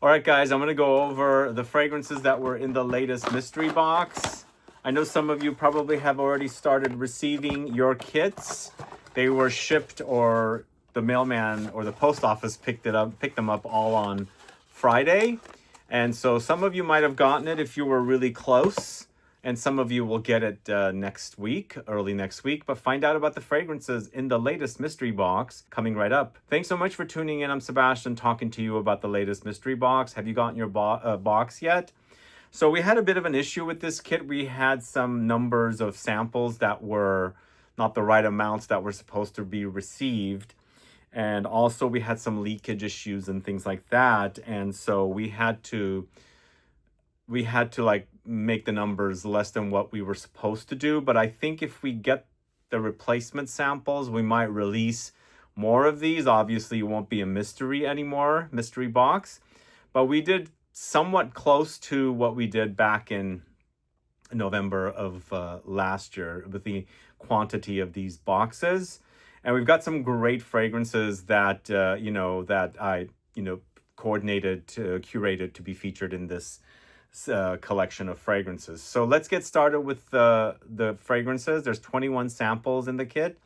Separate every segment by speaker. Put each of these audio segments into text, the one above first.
Speaker 1: All right, guys, I'm going to go over the fragrances that were in the latest mystery box. I know some of you probably have already started receiving your kits. They were shipped, or the mailman or the post office picked them up all on Friday. And so some of you might have gotten it if you were really close. And some of you will get it next week, early next week. But find out about the fragrances in the latest mystery box coming right up. Thanks so much for tuning in. I'm Sebastian, talking to you about the latest mystery box. Have you gotten your box yet? So we had a bit of an issue with this kit. We had some numbers of samples that were not the right amounts that were supposed to be received. And also we had some leakage issues and things like that. And so we had to like make the numbers less than what we were supposed to do. But I think if we get the replacement samples, we might release more of these. Obviously, it won't be a mystery anymore, mystery box. But we did somewhat close to what we did back in November of last year with the quantity of these boxes. And we've got some great fragrances that, that I, coordinated, curated to be featured in this collection of fragrances. So let's get started with the fragrances. There's 21 samples in the kit.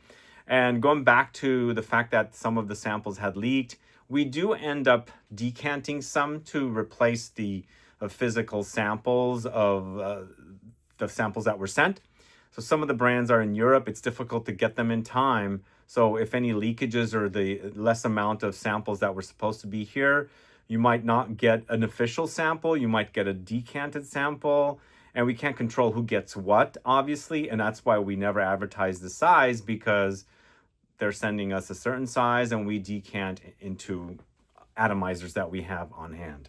Speaker 1: And going back to the fact that some of the samples had leaked, we do end up decanting some to replace the physical samples of the samples that were sent. So some of the brands are in Europe. It's difficult to get them in time. So if any leakages or the less amount of samples that were supposed to be here, you might not get an official sample. You might get a decanted sample. And we can't control who gets what, obviously. And that's why we never advertise the size, because they're sending us a certain size and we decant into atomizers that we have on hand.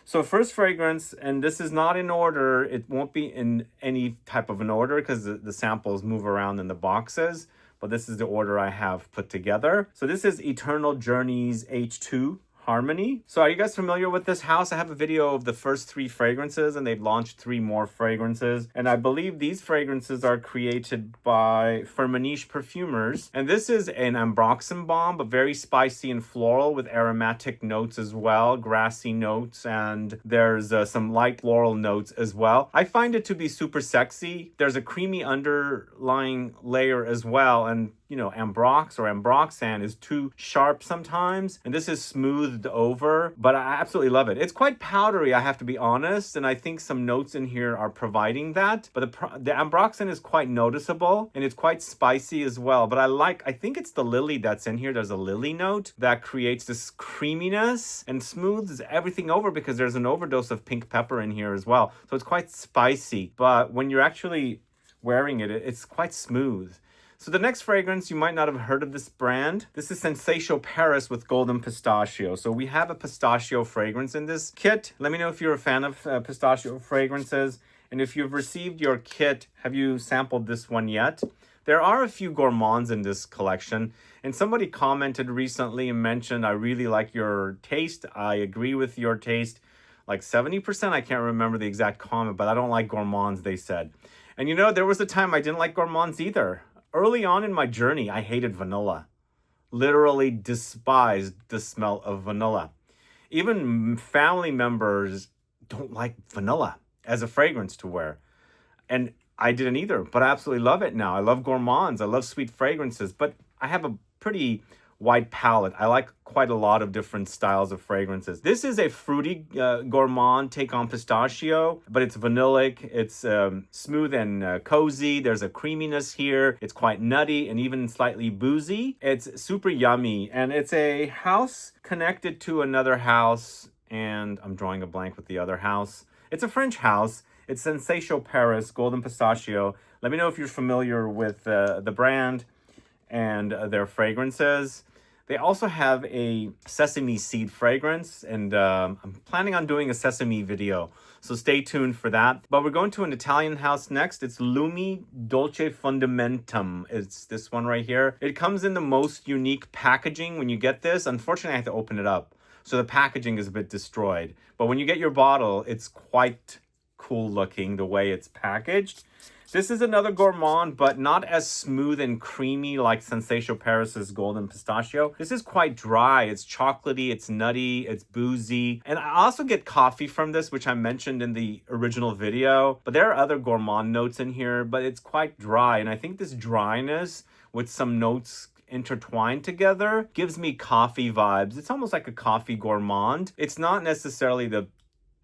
Speaker 1: So first fragrance, and this is not in order. It won't be in any type of an order because the samples move around in the boxes. But this is the order I have put together. So this is Eternal Journeys H2 Harmony. So are you guys familiar with this house? I have a video of the first 3 fragrances, and they've launched 3 more fragrances. And I believe these fragrances are created by Firmenich Perfumers. And this is an Ambroxan bomb, but very spicy and floral with aromatic notes as well, grassy notes, and there's some light floral notes as well. I find it to be super sexy. There's a creamy underlying layer as well, and Ambrox or Ambroxan is too sharp sometimes, and this is smoothed over, but I absolutely love it. It's quite powdery, I have to be honest, and I think some notes in here are providing that, but the Ambroxan is quite noticeable, and it's quite spicy as well, but I think it's the lily that's in here. There's a lily note that creates this creaminess and smooths everything over because there's an overdose of pink pepper in here as well, so it's quite spicy, but when you're actually wearing it, it's quite smooth. So the next fragrance, you might not have heard of this brand. This is SENSATIO Paris with Golden Pistachio. So we have a pistachio fragrance in this kit. Let me know if you're a fan of pistachio fragrances. And if you've received your kit, have you sampled this one yet? There are a few gourmands in this collection. And somebody commented recently and mentioned, I really like your taste. I agree with your taste. Like 70%, I can't remember the exact comment, but I don't like gourmands, they said. And there was a time I didn't like gourmands either. Early on in my journey, I hated vanilla. Literally despised the smell of vanilla. Even family members don't like vanilla as a fragrance to wear. And I didn't either, but I absolutely love it now. I love gourmands. I love sweet fragrances, but I have a pretty wide palette. I like quite a lot of different styles of fragrances. This is a fruity gourmand take on pistachio, but it's vanillic. It's smooth and cozy. There's a creaminess here. It's quite nutty and even slightly boozy. It's super yummy, and it's a house connected to another house, and I'm drawing a blank with the other house. It's a French house. It's SENSATIO Paris Golden Pistachio. Let me know if you're familiar with the brand and their fragrances. They also have a sesame seed fragrance, and I'm planning on doing a sesame video, so stay tuned for that. But we're going to an Italian house next. It's LUMI Dolce Fundamentum. It's this one right here. It comes in the most unique packaging when you get this. Unfortunately, I have to open it up, so the packaging is a bit destroyed. But when you get your bottle, it's quite cool looking the way it's packaged. This is another gourmand, but not as smooth and creamy like SENSATIO Paris's Golden Pistachio. This is quite dry. It's chocolatey, it's nutty, it's boozy. And I also get coffee from this, which I mentioned in the original video. But there are other gourmand notes in here, but it's quite dry. And I think this dryness with some notes intertwined together gives me coffee vibes. It's almost like a coffee gourmand. It's not necessarily the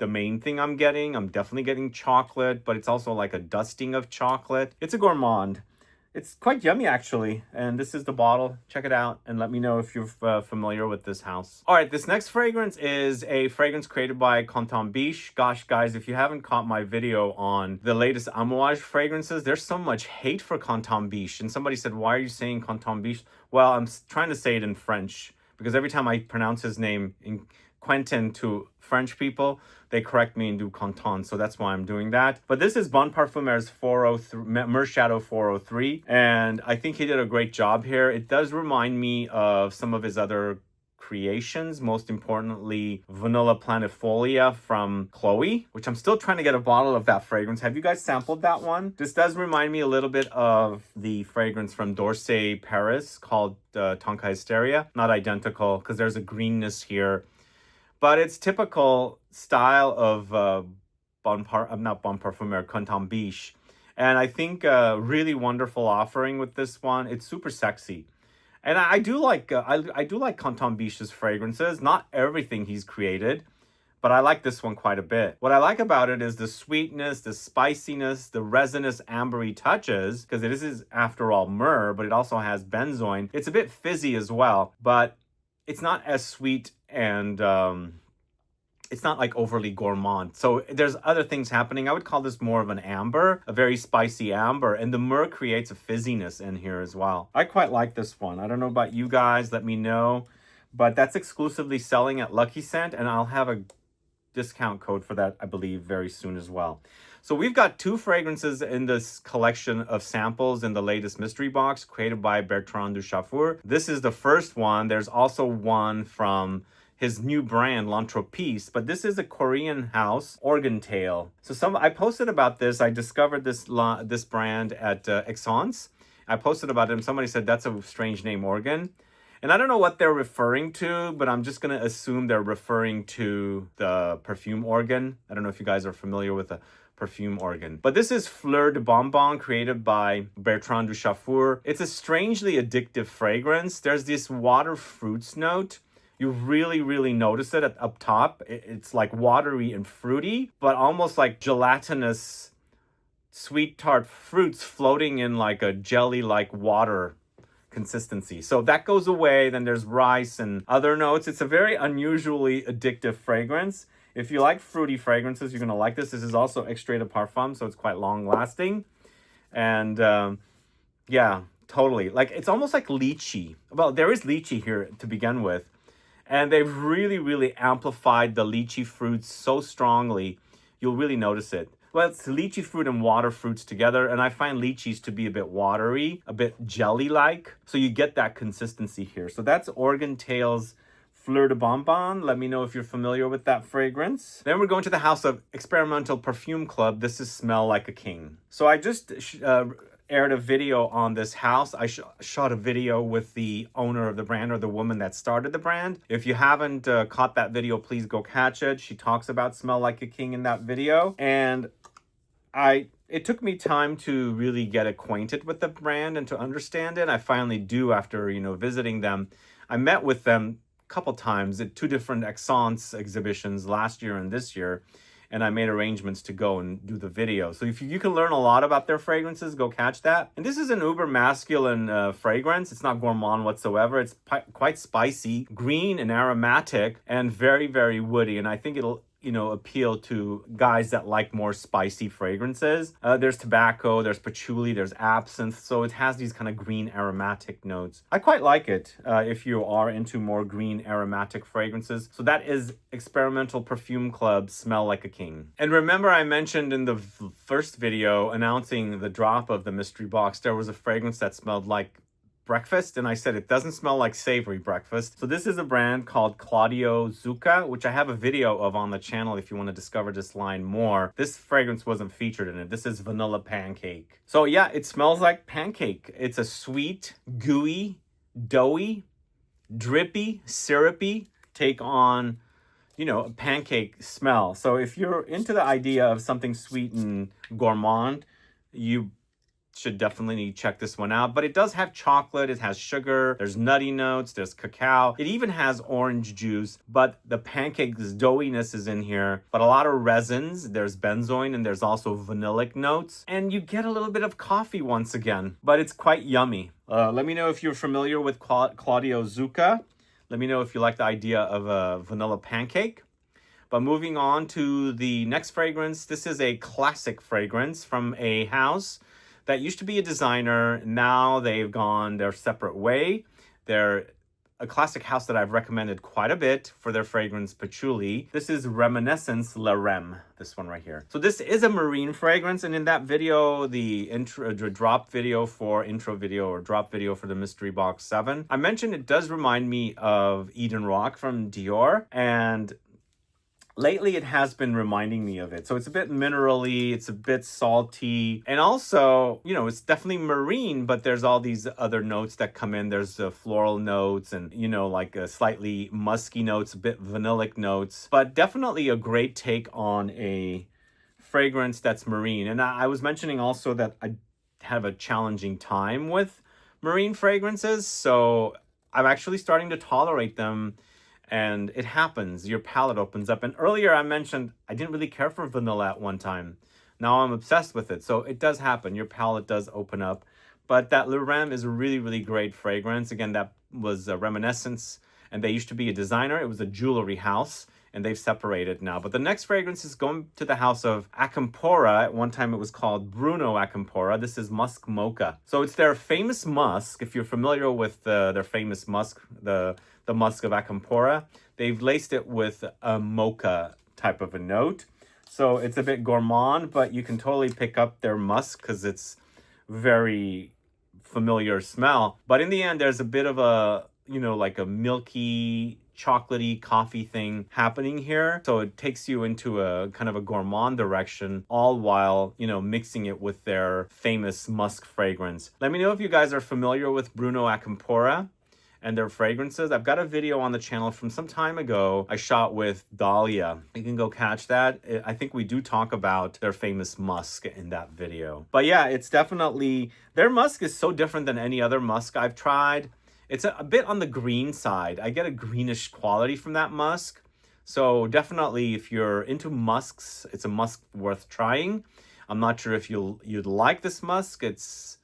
Speaker 1: main thing I'm getting. I'm definitely getting chocolate, but it's also like a dusting of chocolate. It's a gourmand. It's quite yummy, actually. And this is the bottle. Check it out and let me know if you're familiar with this house. All right, this next fragrance is a fragrance created by Canton Biche. Gosh, guys, if you haven't caught my video on the latest Amouage fragrances, there's so much hate for Canton Biche. And somebody said, why are you saying Canton Biche? Well, I'm trying to say it in French because every time I pronounce his name in Quentin to French people, they correct me and do Canton, so that's why I'm doing that. But this is Bon Parfumeur's 403, Myrrh Shadow 403, and I think he did a great job here. It does remind me of some of his other creations, most importantly Vanilla Planifolia from Chloe, which I'm still trying to get a bottle of that fragrance. Have you guys sampled that one? This does remind me a little bit of the fragrance from DULCE Paris called Tonka Hysteria. Not identical because there's a greenness here, but it's typical style of not Bon Parfumeur, Canton Biche. And I think really wonderful offering with this one. It's super sexy. And I do like I do like Canton Biche's fragrances. Not everything he's created, but I like this one quite a bit. What I like about it is the sweetness, the spiciness, the resinous ambery touches, because it is, after all, myrrh, but it also has benzoin. It's a bit fizzy as well, but it's not as sweet and it's not like overly gourmand. So there's other things happening. I would call this more of an amber, a very spicy amber, and the myrrh creates a fizziness in here as well. I quite like this one. I don't know about you guys, let me know, but that's exclusively selling at Lucky Scent, and I'll have a discount code for that, I believe, very soon as well. So we've got two fragrances in this collection of samples in the latest mystery box created by Bertrand Duchaufour. This is the first one. There's also one from his new brand, L'Entropiste, but this is a Korean house, Organ Tail. So I posted about this. I discovered this brand at Essence. I posted about it and somebody said, that's a strange name, Organ. And I don't know what they're referring to, but I'm just going to assume they're referring to the perfume organ. I don't know if you guys are familiar with the perfume organ. But this is Fleur de Bonbon, created by Bertrand Duchaufour. It's a strangely addictive fragrance. There's this water fruits note. You really, really notice it up top. It's like watery and fruity, but almost like gelatinous sweet tart fruits floating in like a jelly-like water consistency. So that goes away. Then there's rice and other notes. It's a very unusually addictive fragrance. If you like fruity fragrances, you're going to like this. This is also extrait de parfum, so it's quite long-lasting. And yeah, totally. Like, it's almost like lychee. Well, there is lychee here to begin with. And they've really, really amplified the lychee fruits so strongly, you'll really notice it. Well, it's lychee fruit and water fruits together, and I find lychees to be a bit watery, a bit jelly-like. So you get that consistency here. So that's Organ Tail's Fleur de Bonbon. Let me know if you're familiar with that fragrance. Then we're going to the house of Experimental Perfume Club. This is Smell Like a King. So I just aired a video on this house. I shot a video with the owner of the brand, or the woman that started the brand. If you haven't caught that video, please go catch it. She talks about Smell Like a King in that video. And it took me time to really get acquainted with the brand and to understand it. I finally do after, visiting them. I met with them a couple times at two different Essence exhibitions last year and this year. And I made arrangements to go and do the video. So if you can learn a lot about their fragrances, go catch that. And this is an uber masculine fragrance. It's not gourmand whatsoever. It's quite spicy, green and aromatic, and very, very woody. And I think it'll appeal to guys that like more spicy fragrances. There's tobacco, there's patchouli, there's absinthe. So it has these kind of green aromatic notes. I quite like it if you are into more green aromatic fragrances. So that is Experimental Perfume Club, Smell Like a King. And remember, I mentioned in the first video announcing the drop of the mystery box, there was a fragrance that smelled like breakfast, and I said it doesn't smell like savory breakfast. So this is a brand called CLAUDIO ZUCCA, which I have a video of on the channel if you want to discover this line more. This fragrance wasn't featured in it. This is Vanilla Pancake. So yeah, it smells like pancake. It's a sweet, gooey, doughy, drippy, syrupy take on, you know, a pancake smell. So if you're into the idea of something sweet and gourmand, you should definitely check this one out. But it does have chocolate, it has sugar, there's nutty notes, there's cacao, it even has orange juice, but the pancake's doughiness is in here, but a lot of resins, there's benzoin, and there's also vanillic notes, and you get a little bit of coffee once again, but it's quite yummy. Let me know if you're familiar with CLAUDIO ZUCCA. Let me know if you like the idea of a vanilla pancake. But moving on to the next fragrance, this is a classic fragrance from a house that used to be a designer. Now they've gone their separate way. They're a classic house that I've recommended quite a bit for their fragrance patchouli. This is Reminiscence La Rem, this one right here. So this is a marine fragrance, and in that video, the drop video for the Mystery Box 7, I mentioned it does remind me of Eden Rock from Dior, and lately, it has been reminding me of it. So it's a bit minerally, it's a bit salty, and also, you know, it's definitely marine, but there's all these other notes that come in. There's floral notes and, you know, like slightly musky notes, a bit vanillic notes, but definitely a great take on a fragrance that's marine. And I was mentioning also that I have a challenging time with marine fragrances, so I'm actually starting to tolerate them. And it happens, your palate opens up. And earlier I mentioned I didn't really care for vanilla at one time. Now I'm obsessed with it. So it does happen, your palate does open up. But that Le Rem is a really, really great fragrance. Again, that was a Reminiscence, and they used to be a designer. It was a jewelry house, and they've separated now. But the next fragrance is going to the house of Acampora. At one time it was called Bruno Acampora. This is Musk Mocha. So it's their famous musk. If you're familiar with their famous musk, the musk of Acampora, they've laced it with a mocha type of a note. So it's a bit gourmand, but you can totally pick up their musk because it's very familiar smell. But in the end, there's a bit of a, you know, like a milky, chocolatey coffee thing happening here. So it takes you into a kind of a gourmand direction, all while, you know, mixing it with their famous musk fragrance. Let me know if you guys are familiar with Bruno Acampora and their fragrances. I've got a video on the channel from some time ago I shot with Dahlia. You can go catch that. I think we do talk about their famous musk in that video. But yeah, it's definitely, their musk is so different than any other musk I've tried. It's a bit on the green side. I get a greenish quality from that musk. So definitely if you're into musks, it's a musk worth trying. I'm not sure if you'd like this musk. It's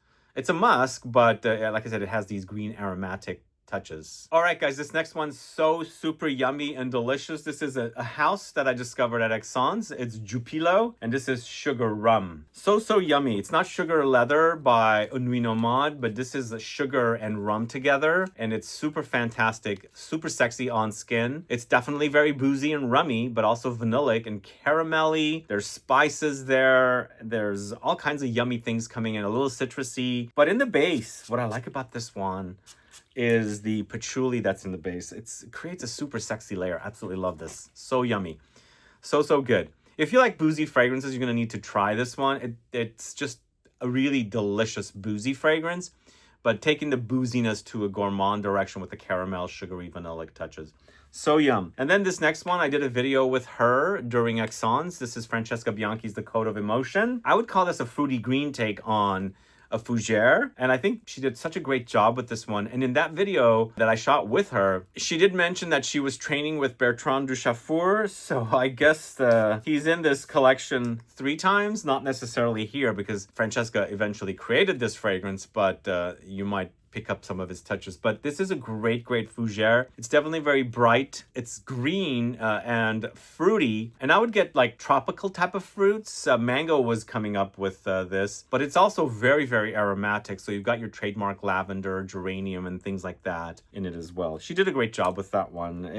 Speaker 1: a musk, but like I said, it has these green aromatic touches. All right, guys, this next one's so super yummy and delicious. This is a house that I discovered at Exxon's. It's Jupilo, and this is Sugar Rum. So yummy. It's not Sugar Leather by Nuit Nomade, but this is sugar and rum together, and it's super fantastic, super sexy on skin. It's definitely very boozy and rummy, but also vanillic and caramelly. There's spices there. There's all kinds of yummy things coming in, a little citrusy. But in the base, what I like about this one is the patchouli that's in the base. It creates a super sexy layer. Absolutely love this. So yummy. So good. If you like boozy fragrances, you're going to need to try this one. It's just a really delicious boozy fragrance, but taking the booziness to a gourmand direction with the caramel, sugary, vanillic touches. So yum. And then this next one, I did a video with her during Exxon's. This is Francesca Bianchi's The Code of Emotion. I would call this a fruity green take on a fougere, and I think she did such a great job with this one. And in that video that I shot with her, she did mention that she was training with Bertrand Duchaufour, so I guess he's in this collection 3 times, not necessarily here because Francesca eventually created this fragrance, but you might pick up some of his touches. But this is a great fougere. It's definitely very bright. It's green and fruity, and I would get like tropical type of fruits. Mango was coming up with this, but it's also very aromatic. So you've got your trademark lavender, geranium, and things like that in it as well. She did a great job with that one.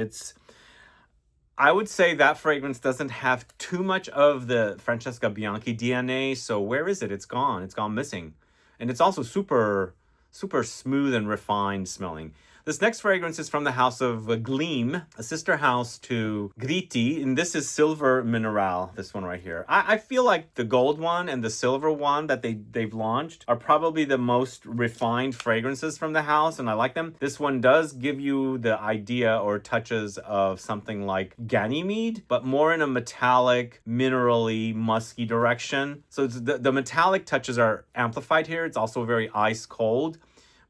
Speaker 1: I would say that fragrance doesn't have too much of the Francesca Bianchi DNA. So where is it? It's gone. It's gone missing. And it's also super super smooth and refined smelling. This next fragrance is from the house of Gleam, a sister house to Griti, and this is Silver Mineral, this one right here. I feel like the gold one and the silver one that they've launched are probably the most refined fragrances from the house, and I like them. This one does give you the idea or touches of something like Ganymede, but more in a metallic, minerally, musky direction. So the metallic touches are amplified here. It's also very ice cold.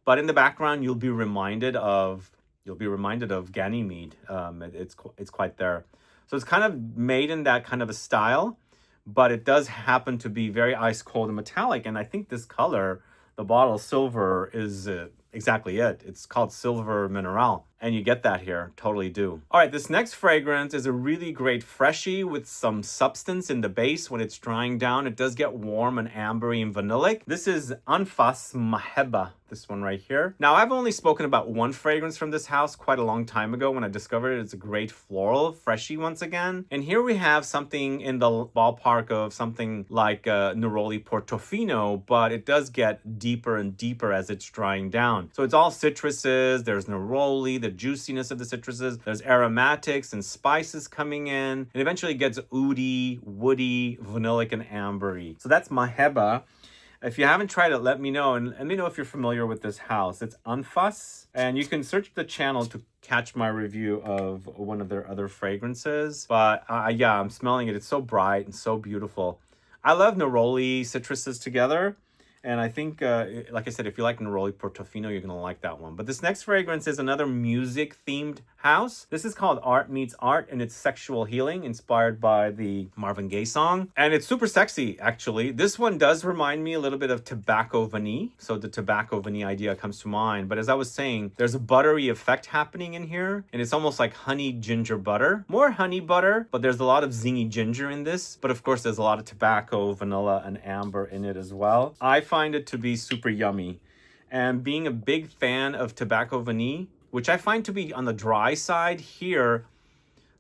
Speaker 1: But in the background, you'll be reminded of Ganymede. It's quite there. So it's kind of made in that kind of a style, but it does happen to be very ice cold and metallic. And I think this color, the bottle silver, is exactly it. It's called Silver Mineral. And you get that here, totally do. All right, this next fragrance is a really great freshie with some substance in the base. When it's drying down, it does get warm and ambery and vanillic. This is Anfas Maheba, this one right here. Now, I've only spoken about one fragrance from this house quite a long time ago when I discovered it. It's a great floral freshie once again. And here we have something in the ballpark of something like Neroli Portofino, but it does get deeper and deeper as it's drying down. So it's all citruses, there's neroli, the juiciness of the citruses, there's aromatics and spices coming in, and eventually it gets oody, woody, vanillic, and ambery. So that's Maheba. If you haven't tried it, let me know, and let me know if you're familiar with this house. It's Anfas, and you can search the channel to catch my review of one of their other fragrances. But yeah, I'm smelling it. It's so bright and so beautiful. I love neroli citruses together. And I think, like I said, if you like Neroli Portofino, you're going to like that one. But this next fragrance is another music-themed house. This is called Art Meets Art, and it's sexual healing, inspired by the Marvin Gaye song. And it's super sexy, actually. This one does remind me a little bit of Tobacco Vanille. So the Tobacco Vanille idea comes to mind. But as I was saying, there's a buttery effect happening in here. And it's almost like honey ginger butter. More honey butter, but there's a lot of zingy ginger in this. But of course, there's a lot of tobacco, vanilla, and amber in it as well. I find it to be super yummy. And being a big fan of Tobacco Vanille, which I find to be on the dry side, here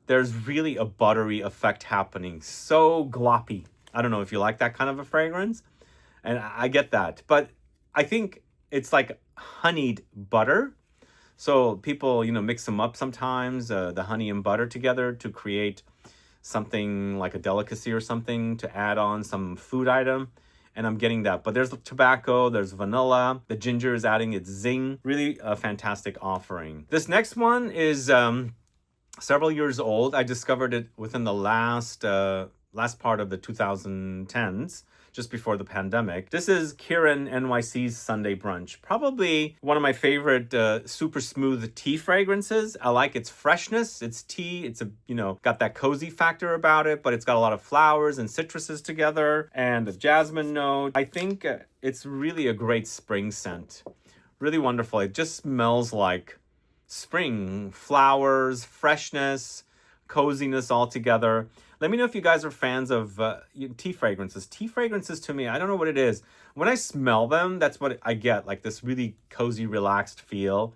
Speaker 1: there's really a buttery effect happening. So gloppy. I don't know if you like that kind of a fragrance, and I get that. But I think it's like honeyed butter. So people, mix them up sometimes, the honey and butter together to create something like a delicacy or something to add on some food item. And I'm getting that. But there's tobacco, there's vanilla. The ginger is adding its zing. Really a fantastic offering. This next one is several years old. I discovered it within the last part of the 2010s, just before the pandemic. This is Kieran NYC's Sunday Brunch. Probably one of my favorite super smooth tea fragrances. I like its freshness. It's tea. It's got that cozy factor about it, but it's got a lot of flowers and citruses together and the jasmine note. I think it's really a great spring scent. Really wonderful. It just smells like spring, flowers, freshness, coziness all together. Let me know if you guys are fans of tea fragrances. Tea fragrances, to me, I don't know what it is. When I smell them, that's what I get, like this really cozy, relaxed feel.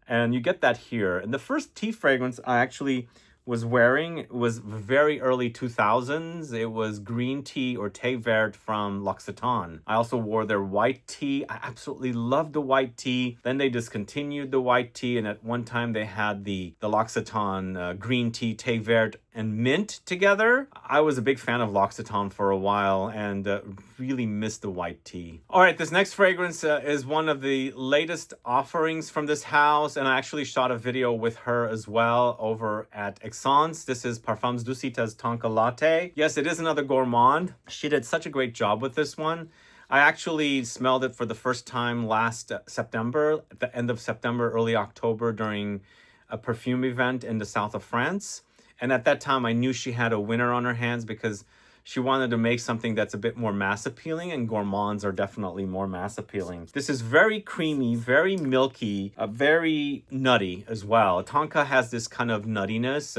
Speaker 1: And you get that here. And the first tea fragrance I actually was wearing was very early 2000s. It was green tea or thé vert from L'Occitane. I also wore their white tea. I absolutely loved the white tea. Then they discontinued the white tea, and at one time they had the L'Occitane green tea, thé vert, and mint together. I was a big fan of L'Occitane for a while and really missed the white tea. All right, this next fragrance is one of the latest offerings from this house, and I actually shot a video with her as well over at Essence. This is Parfums Dusita's Tonka Latte. Yes, it is another gourmand. She did such a great job with this one. I actually smelled it for the first time last September, at the end of September, early October, during a perfume event in the south of France. And at that time, I knew she had a winner on her hands because she wanted to make something that's a bit more mass appealing, and gourmands are definitely more mass appealing. This is very creamy, very milky, very nutty as well. Tonka has this kind of nuttiness,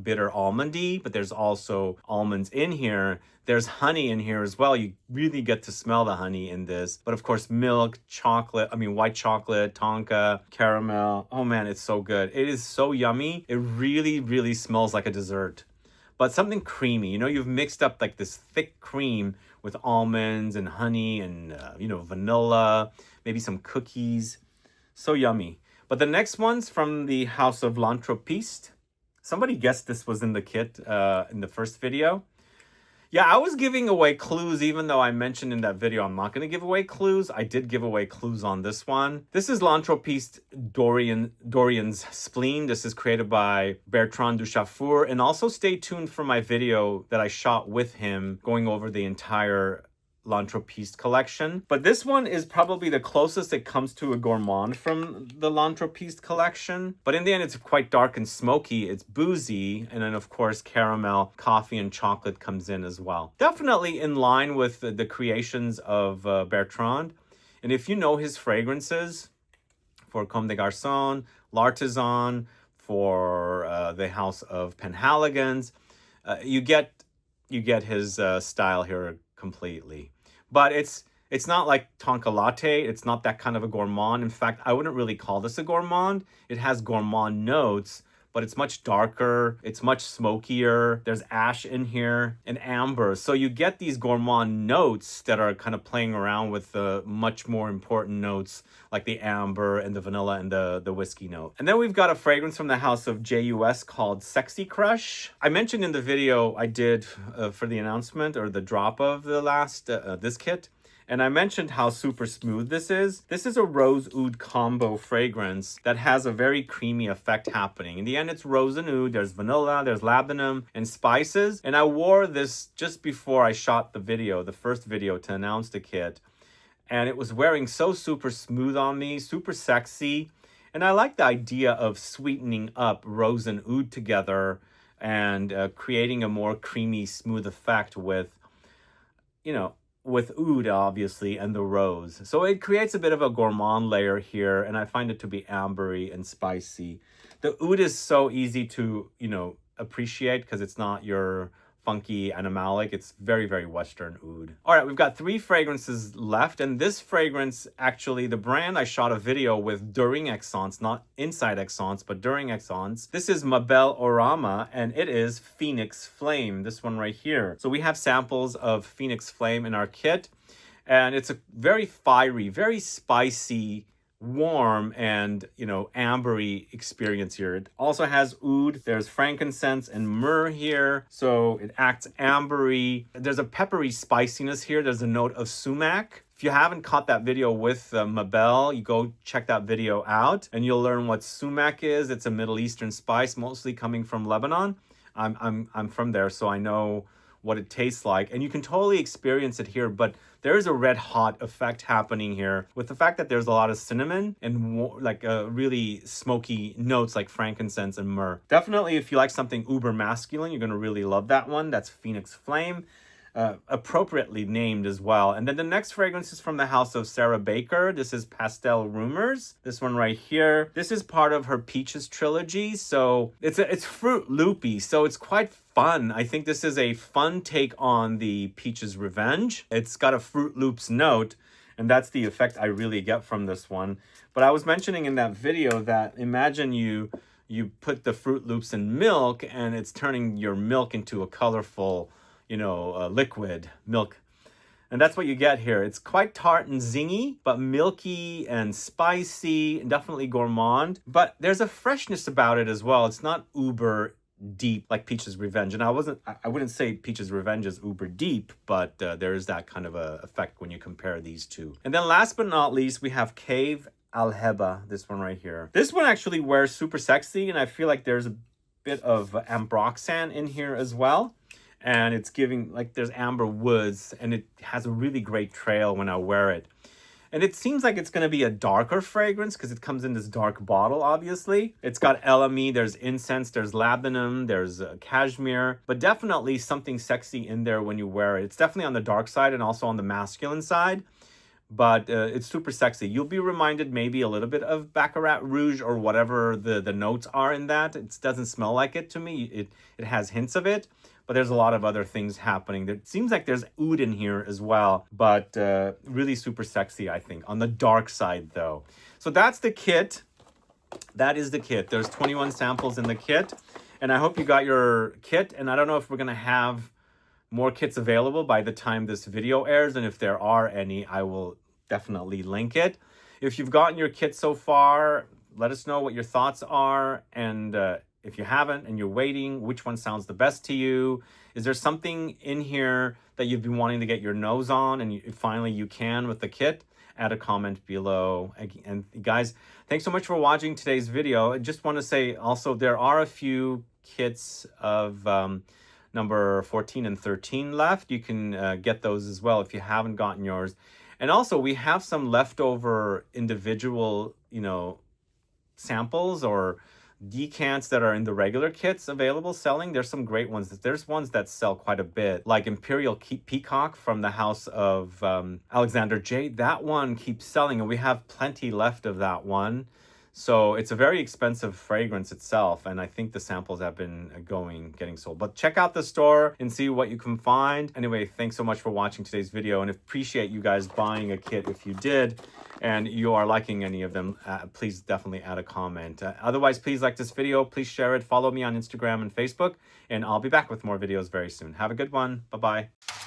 Speaker 1: bitter almondy, but there's also almonds in here. There's honey in here as well. You really get to smell the honey in this. But of course, milk, white chocolate, Tonka, caramel. Oh man, it's so good. It is so yummy. It really, really smells like a dessert. But something creamy. You've mixed up like this thick cream with almonds and honey and, vanilla, maybe some cookies. So yummy. But the next one's from the house of L'Entrepiste. Somebody guessed this was in the kit in the first video. Yeah, I was giving away clues even though I mentioned in that video I'm not going to give away clues. I did give away clues on this one. This is L'Entrepiste Dorian's Spleen. This is created by Bertrand Duchaufour. And also stay tuned for my video that I shot with him going over the entire L'Entrepiste collection. But this one is probably the closest it comes to a gourmand from the L'Entrepiste collection. But in the end, it's quite dark and smoky. It's boozy. And then, of course, caramel, coffee, and chocolate comes in as well. Definitely in line with the creations of Bertrand. And if you know his fragrances for Comme des Garçons, L'Artisan, for the House of Penhaligon's, you get his style here completely. But it's not like Tonka Latte. It's not that kind of a gourmand. In fact, I wouldn't really call this a gourmand. It has gourmand notes, but it's much darker. It's much smokier. There's ash in here and amber. So you get these gourmand notes that are kind of playing around with the much more important notes like the amber and the vanilla and the whiskey note. And then we've got a fragrance from the house of JUS called Sexy Crush. I mentioned in the video I did for the announcement or the drop of the last, this kit. And I mentioned how super smooth this is. This is a rose oud combo fragrance that has a very creamy effect happening. In the end, it's rose and oud. There's vanilla, there's labdanum, and spices. And I wore this just before I shot the video, the first video to announce the kit. And it was wearing so super smooth on me, super sexy. And I like the idea of sweetening up rose and oud together and creating a more creamy, smooth effect with, you know, with oud, obviously, and the rose. So it creates a bit of a gourmand layer here, and I find it to be ambery and spicy. The oud is so easy to, you know, appreciate because it's not your funky animalic. It's very, very Western oud. All right, we've got 3 fragrances left, and this fragrance, actually, the brand I shot a video with during Essence, not inside Essence, but during Essence. This is Mabel Orama, and it is Phoenix Flame, this one right here. So we have samples of Phoenix Flame in our kit, and it's a very fiery, very spicy, warm and, you know, ambery experience here. It also has oud. There's frankincense and myrrh here, so it acts ambery. There's a peppery spiciness here. There's a note of sumac. If you haven't caught that video with Mabel, you go check that video out and you'll learn what sumac is. It's a Middle Eastern spice, mostly coming from Lebanon. I'm from there, so I know what it tastes like, and you can totally experience it here. But there is a red hot effect happening here with the fact that there's a lot of cinnamon and like really smoky notes like frankincense and myrrh. Definitely, if you like something uber masculine, you're going to really love that one. That's Phoenix Flame. Appropriately named as well. And then the next fragrance is from the house of Sarah Baker. This is Pastel Rumors. This one right here. This is part of her Peaches trilogy. So it's fruit loopy. So it's quite fun. I think this is a fun take on the Peaches Revenge. It's got a Fruit Loops note, and that's the effect I really get from this one. But I was mentioning in that video that imagine you put the Fruit Loops in milk and it's turning your milk into a colorful, you know, liquid milk. And that's what you get here. It's quite tart and zingy, but milky and spicy, and definitely gourmand. But there's a freshness about it as well. It's not uber deep like Peaches Revenge. And I wouldn't say Peaches Revenge is uber deep, but there is that kind of a effect when you compare these two. And then last but not least, we have Cave Alheba, this one right here. This one actually wears super sexy, and I feel like there's a bit of ambroxan in here as well. And it's giving, like, there's amber woods, and it has a really great trail when I wear it. And it seems like it's going to be a darker fragrance because it comes in this dark bottle, obviously. It's got LUMI, there's incense, there's labdanum, there's cashmere, but definitely something sexy in there when you wear it. It's definitely on the dark side and also on the masculine side, but it's super sexy. You'll be reminded maybe a little bit of Baccarat Rouge or whatever the notes are in that. It doesn't smell like it to me. It has hints of it. But there's a lot of other things happening. It seems like there's oud in here as well, but really super sexy, I think, on the dark side, though. So that's the kit. That is the kit. There's 21 samples in the kit, and I hope you got your kit. And I don't know if we're going to have more kits available by the time this video airs, and if there are any, I will definitely link it. If you've gotten your kit so far, let us know what your thoughts are. And if you haven't and you're waiting, which one sounds the best to you? Is there something in here that you've been wanting to get your nose on and finally you can with the kit? Add a comment below. And guys, thanks so much for watching today's video. I just want to say also there are a few kits of number 14 and 13 left. You can get those as well if you haven't gotten yours. And also we have some leftover individual, you know, samples or decants that are in the regular kits available selling. There's some great ones. There's ones that sell quite a bit, like Imperial Peacock from the house of Alexander J. That one keeps selling, and we have plenty left of that one. So it's a very expensive fragrance itself, and I think the samples have been getting sold. But check out the store and see what you can find. Anyway, thanks so much for watching today's video, and appreciate you guys buying a kit if you did, and you are liking any of them. Please definitely add a comment. Otherwise, please like this video, please share it, follow me on Instagram and Facebook, and I'll be back with more videos very soon. Have a good one. Bye-bye.